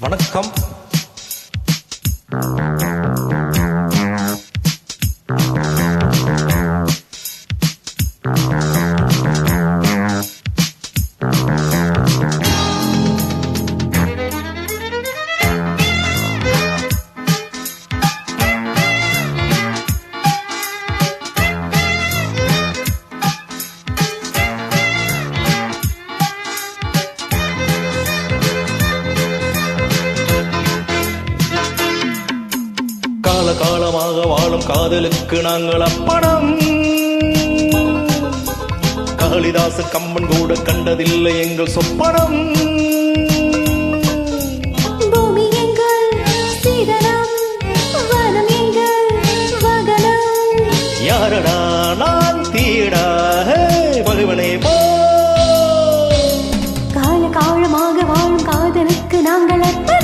வணக்கம். காலமாக வாழும் காதலுக்கு நாங்கள் அப்படம். காளிதாச கம்பன் கூட கண்டதில்லை எங்கள் சொப்பனம். பூமி எங்கள் சீதனம், வனம் எங்கள் வகனம். யாரடா நான் தீடா பகவனே போ. காலமாக வாழும் காதலுக்கு நாங்கள் அப்படம்.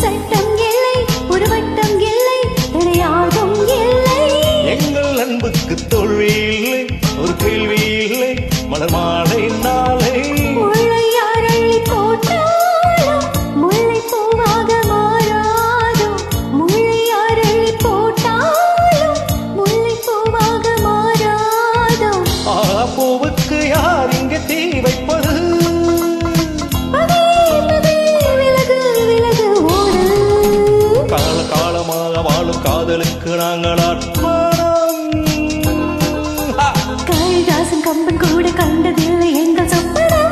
சட்டம் இல்லை, ஒரு வட்டம் இல்லை, கிடையாதும் இல்லை. எங்கள் அன்புக்கு தோல்வி இல்லை, ஒரு கேள்வி இல்லை, மலர் மாலை நாளை. முல்லை அள்ளி போட்டாலும் முல்லை பூவாக மாறாதோ. முல்லை அள்ளி போட்டாலும் முல்லை பூவாக மாறாதோ. பூவுக்கு யார் இங்கே தீ வைப்பது? காலமாக வாழும் காதலுக்கு நாங்கள் அர்ப்பணம். காளிதாசன் கம்பன் கூட கண்டதில்லை எங்கள் சொப்பனம்.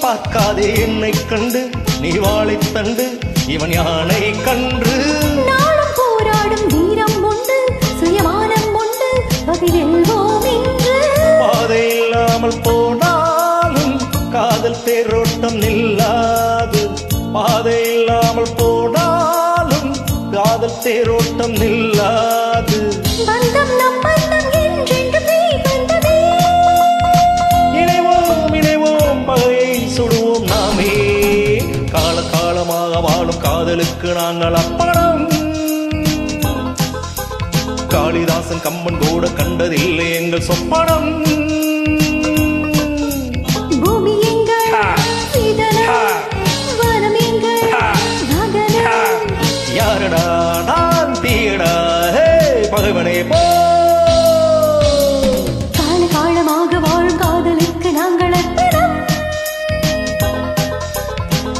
பார்க்காதே என்னை கண்டு நீ வாழை தண்டு, இவன் யானை கன்று. நாளும் போராடும் வீரம் உண்டு, சுயமானம் உண்டு, பதிலெல்வோம் என்று. பாதை இல்லாமல் போனாலும் காதல் தேரோட்டம் நில்லாது. பாதை இல்லாமல் போனாலும் காதல் தேரோட்டம் நில்லாது. பந்தம் நம் பந்தம் என்றென்று பேய் வந்ததே. சுடுவோம் நாமே. காலமாக வாழும் காதலுக்கு நாங்கள் அப்படம். காளிதாசன் கம்பன் கூட கண்டதில்லை எங்கள் சொப்பனம். பூமி எங்கள் சீதனம், வனம் எங்கள் வகனம். யாரடா நான் தீடா பகவனே போ. காலமாக வாழும் காதலுக்கு நாங்கள் அர்ப்பணம்.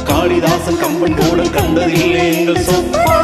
காளிதாசன் கம்பன் கூட கண்டதில்லை எங்கள் சொப்பனம்.